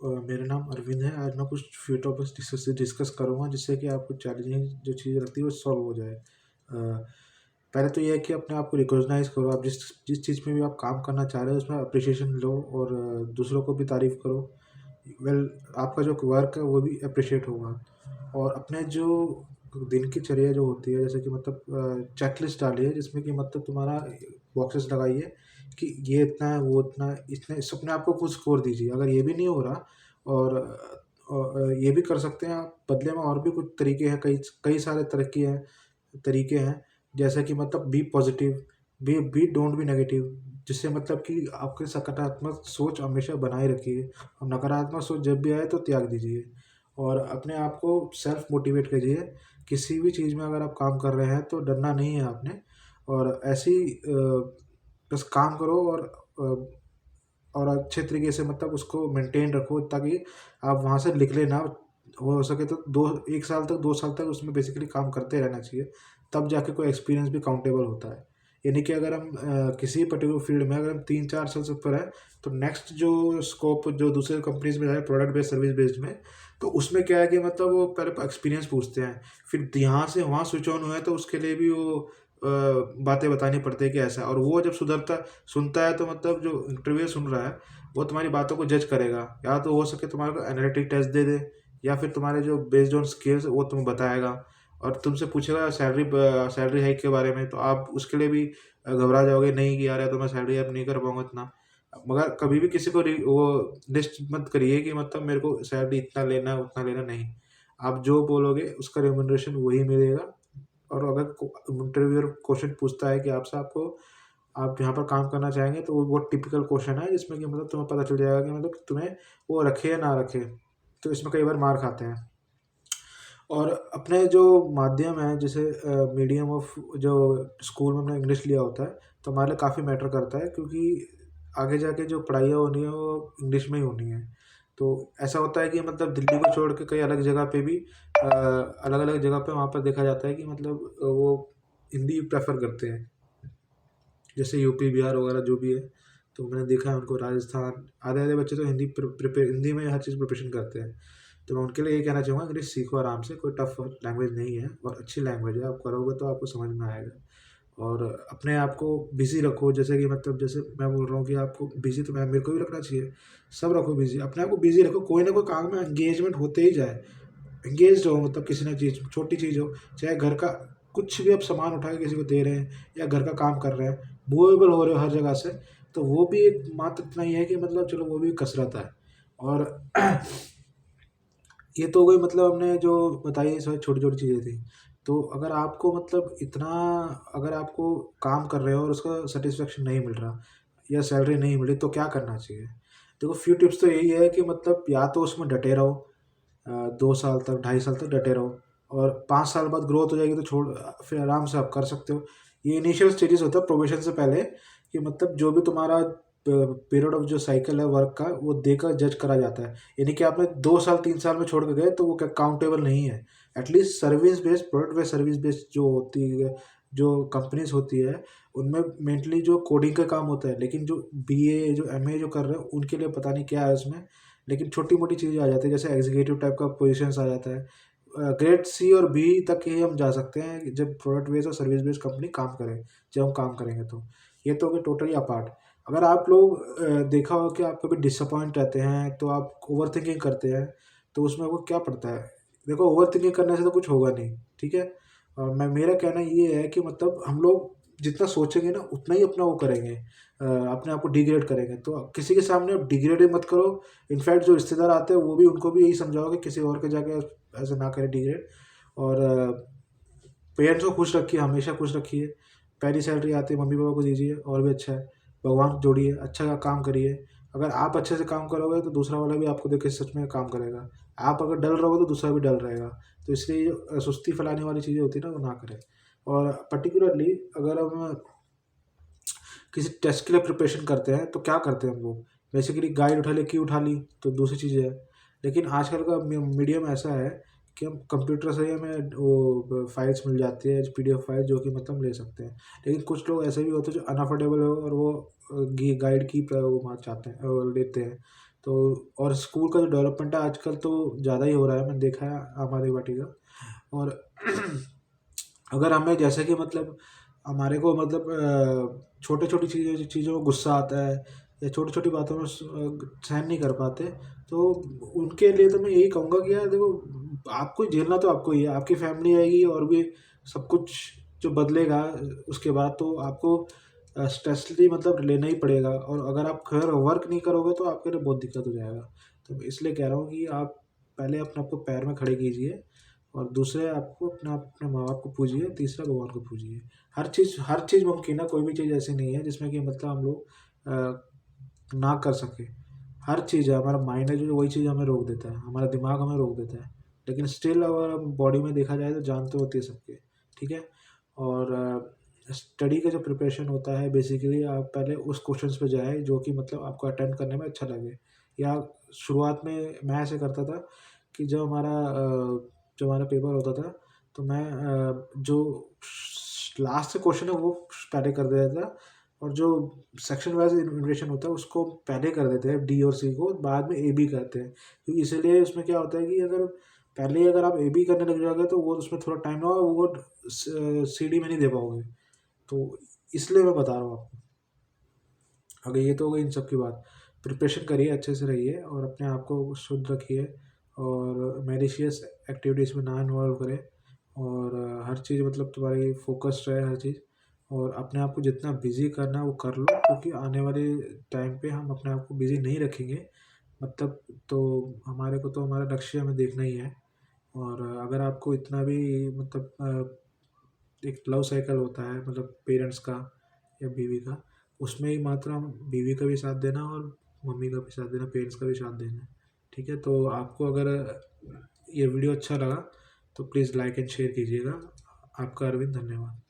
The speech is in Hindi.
मेरा नाम अरविंद है। आज मैं कुछ फ्यू टॉपिक्स डिस्कस करूँगा जिससे कि आपको चैलेंजिंग जो चीज़ लगती है वो सॉल्व हो जाए। पहले तो ये है कि अपने आप को रिकॉग्नाइज़ करो। आप जिस जिस चीज़ में भी आप काम करना चाह रहे हो उसमें अप्रिशिएशन लो और दूसरों को भी तारीफ़ करो। वेल आपका जो वर्क है वो भी एप्रिशिएट होगा। और अपने जो दिन की चर्या जो होती है जैसे कि मतलब चेकलिस्ट डालिए जिसमें कि मतलब तुम्हारा बॉक्सेस लगाइए कि ये इतना है, वो इतना है, इतने इस अपने आप को कुछ स्कोर दीजिए। अगर ये भी नहीं हो रहा और ये भी कर सकते हैं आप बदले में और भी कुछ तरीके हैं, कई कई सारे तरीके हैं जैसे कि मतलब be positive, be don't be negative, जिससे मतलब कि आपकी सकारात्मक सोच हमेशा बनाए रखिए और नकारात्मक सोच जब भी आए तो त्याग दीजिए। और अपने आप को सेल्फ मोटिवेट करिए। किसी भी चीज़ में अगर आप काम कर रहे हैं तो डरना नहीं है आपने। और ऐसे ही बस काम करो और अच्छे तरीके से मतलब उसको मेंटेन रखो ताकि आप वहाँ से निकले ना। हो सके तो 1 साल तक 2 साल तक उसमें बेसिकली काम करते रहना चाहिए, तब जाके कोई एक्सपीरियंस भी काउंटेबल होता है। यानी कि अगर हम किसी पर्टिकुलर फील्ड में अगर हम 3-4 साल से ऊपर हैं, तो नेक्स्ट जो स्कोप जो दूसरे कंपनीज़ में है प्रोडक्ट बेस्ड, सर्विस बेस्ड में, तो उसमें क्या है कि मतलब वो पहले एक्सपीरियंस पूछते हैं। फिर यहाँ से वहाँ स्विच ऑन हुए हैं तो उसके लिए भी वो बातें बतानी पड़ती है कि ऐसा है। और वो जब सुनता है तो मतलब जो इंटरव्यू सुन रहा है वो तुम्हारी बातों को जज करेगा। या तो हो सके तुम्हारे को एनालिटिक टेस्ट दे दे या फिर तुम्हारे जो बेस्ड ऑन स्किल्स वो तुम्हें बताएगा और तुमसे पूछेगा सैलरी हाइक के बारे में, तो आप उसके लिए भी घबरा जाओगे नहीं कि यार या तो मैं सैलरी हाइक नहीं कर पाऊंगा इतना। मगर कभी भी किसी को वो लिस्ट मत करिए कि मतलब मेरे को सैलरी इतना लेना है उतना लेना नहीं। आप जो बोलोगे उसका रेम्युनरेशन वही मिलेगा। और अगर इंटरव्यूअर क्वेश्चन पूछता है कि आपसे आपको आप यहाँ पर काम करना चाहेंगे, तो वो बहुत टिपिकल क्वेश्चन है जिसमें कि मतलब तुम्हें पता चल जाएगा कि मतलब तुम्हें वो रखे या ना रखे। तो इसमें कई बार मार खाते हैं। और अपने जो माध्यम है जैसे मीडियम ऑफ जो स्कूल में हमने इंग्लिश लिया होता है तो हमारे लिए काफ़ी मैटर करता है, क्योंकि आगे जाके जो पढ़ाइयाँ होनी है वो इंग्लिश में ही होनी है। तो ऐसा होता है कि मतलब दिल्ली को छोड़ के कई अलग जगह पे भी अलग अलग जगह पे वहाँ पर देखा जाता है कि मतलब वो हिंदी प्रेफर करते हैं, जैसे यूपी बिहार वगैरह जो भी है। तो मैंने देखा है उनको, राजस्थान आधे आधे बच्चे तो हिंदी में हर चीज़ प्रिपरेशन करते हैं। तो मैं उनके लिए ये कहना चाहूँगा, इंग्लिश सीखो आराम से, कोई टफ लैंग्वेज नहीं है और अच्छी लैंग्वेज है। आप करोगे तो आपको समझ में आएगा। और अपने आप को बिज़ी रखो, जैसे कि मतलब जैसे मैं बोल रहा हूँ कि आपको बिज़ी तो मैं मेरे को भी रखना चाहिए। सब रखो बिज़ी, अपने आप को बिज़ी रखो, कोई ना कोई काम में एंगेजमेंट होते ही जाए। एंगेज्ड हो मतलब किसी ना चीज़, छोटी चीज़ हो, चाहे घर का कुछ भी आप सामान उठा के किसी को दे रहे हैं या घर का काम कर रहे हैं, मूवेबल हो रहे हो हर जगह से, तो वो भी एक मात्र इतना ही है कि मतलब चलो वो भी कसरत है। और ये तो हो गई मतलब हमने जो बताई है सब छोटी-छोटी चीज़ें थी। तो अगर आपको मतलब इतना अगर आपको काम कर रहे हो और उसका सैटिस्फैक्शन नहीं मिल रहा या सैलरी नहीं मिली तो क्या करना चाहिए? देखो फ्यू टिप्स तो यही है कि मतलब या तो उसमें डटे रहो, 2 साल तक, 2.5 साल तक डटे रहो और 5 साल बाद ग्रोथ हो जाएगी तो फिर आराम से आप कर सकते हो। ये इनिशियल स्टेजेस होता है प्रोबेशन से पहले, कि मतलब जो भी तुम्हारा पीरियड ऑफ जो साइकिल है वर्क का वो देकर जज करा जाता है। यानी कि आपने 2 साल 3 साल में छोड़ के गए तो वो काउंटेबल नहीं है। At least service based, product based service based जो होती है, जो कंपनीज़ होती है, उनमें मेनली जो कोडिंग का काम होता है, लेकिन जो बीए, जो एमए जो कर रहे हैं उनके लिए पता नहीं क्या है उसमें। लेकिन छोटी-मोटी चीज़ें आ जाती है, जैसे एग्ज़ीक्यूटिव टाइप का पोज़ीशंस आ जाता है। ग्रेड सी और बी तक ही हम जा सकते हैं जब प्रोडक्ट बेस्ड और सर्विस बेस्ड कंपनी काम करे, जब हम काम करेंगे तो। ये तो हो गया टोटली अपार्ट। अगर आप लोग देखा हो कि आप कभी डिसअपॉइंट रहते हैं, तो आप ओवरथिंकिंग करते हैं, तो उसमें वो क्या पड़ता है? देखो ओवरथिंकिंग करने से तो कुछ होगा नहीं, ठीक है? और मेरा कहना ये है कि मतलब हम लोग जितना सोचेंगे ना उतना ही अपना वो करेंगे, अपने आप को डिग्रेड करेंगे। तो किसी के सामने आप डिग्रेड ही मत करो। इनफैक्ट जो रिश्तेदार आते हैं वो भी, उनको भी यही समझाओ कि किसी और के जाके ऐसे ना करें डिग्रेड। और पेरेंट्स को खुश रखिए, हमेशा खुश रखिए। पहली सैलरी आती है मम्मी-पापा को दीजिए और भी अच्छा है। भगवान को जोड़िए, अच्छा काम करिए। अगर आप अच्छे से काम करोगे तो दूसरा वाला भी आपको देख के सच में काम करेगा। आप अगर डल रहोगे तो दूसरा भी डल रहेगा। तो इसलिए जो सुस्ती फैलाने वाली चीज़ें होती है ना, वो ना करें। और पर्टिकुलरली अगर हम किसी टेस्ट के लिए प्रिपरेशन करते हैं तो क्या करते हैं हम लोग? बेसिकली गाइड उठा ली, की उठा ली तो दूसरी चीज़ है। लेकिन आजकल का मीडियम ऐसा है कि हम कंप्यूटर से ही हमें वो फाइल्स मिल जाती है, पीडीएफ फाइल, जो कि मतलब हम ले सकते हैं। लेकिन कुछ लोग ऐसे भी होते हैं जो अनअफोर्डेबल हो और वो गाइड की वो चाहते हैं, लेते हैं। तो और स्कूल का जो डेवलपमेंट है आजकल तो ज़्यादा ही हो रहा है, मैंने देखा है हमारी वाटी का। और अगर हमें जैसे कि मतलब हमारे को मतलब छोटे छोटी चीज़ों में गुस्सा आता है या छोटी छोटी बातों में सहन नहीं कर पाते, तो उनके लिए तो मैं यही कहूँगा कि यार देखो, आपको झेलना तो आपको ही है, आपकी फैमिली आएगी और भी सब कुछ जो बदलेगा उसके बाद, तो आपको स्ट्रेसली मतलब लेना ही पड़ेगा। और अगर आप घर वर्क नहीं करोगे तो आपके लिए बहुत दिक्कत हो जाएगा। तो मैं इसलिए कह रहा हूँ कि आप पहले अपने आप को पैर में खड़े कीजिए, और दूसरे आपको अपने माँ बाप को पूजिए, तीसरा भगवान को पूजिए। हर चीज़ मुमकिन है, कोई भी चीज़ ऐसी नहीं है जिसमें कि मतलब हम लोग ना कर सके। हर चीज़ है, हमारा माइंड है जो वही चीज़ हमें रोक देता है, हमारा दिमाग हमें रोक देता है, लेकिन स्टिल अगर बॉडी में देखा जाए तो जान तो होती है सबके। ठीक है। और स्टडी का जो प्रिपरेशन होता है बेसिकली आप पहले उस क्वेश्चंस पे जाए जो कि मतलब आपको अटेम्प्ट करने में अच्छा लगे। या शुरुआत में मैं ऐसे करता था कि जब हमारा पेपर होता था तो मैं जो लास्ट क्वेश्चन है वो पहले कर देता था, और जो सेक्शन वाइज इन्विटेशन होता है उसको पहले कर देते हैं, डी और सी को बाद में ए बी करते हैं। क्योंकि इसीलिए उसमें क्या होता है कि अगर आप ए बी करने लग जाओगे तो वो उसमें थोड़ा टाइम लगा, वो सी डी में नहीं दे पाओगे। तो इसलिए मैं बता रहा हूँ आपको। अगर ये तो हो गई इन सब की बात। प्रिपरेशन करिए, अच्छे से रहिए और अपने आप को शुद्ध रखिए, और मैलिशियस एक्टिविटीज़ में ना इन्वॉल्व करें, और हर चीज़ मतलब तुम्हारी फोकस्ड रहे हर चीज़। और अपने आप को जितना बिज़ी करना है वो कर लो, क्योंकि आने वाले टाइम पे हम अपने आप को बिज़ी नहीं रखेंगे मतलब, तो हमारे को तो हमारा लक्ष्य हमें देखना ही है। और अगर आपको इतना भी मतलब एक लव साइकिल होता है मतलब पेरेंट्स का या बीवी का, उसमें ही मात्र हम बीवी का भी साथ देना और मम्मी का भी साथ देना, पेरेंट्स का भी साथ देना। ठीक है। तो आपको अगर ये वीडियो अच्छा लगा तो प्लीज़ लाइक एंड शेयर कीजिएगा। आपका अरविंद, धन्यवाद।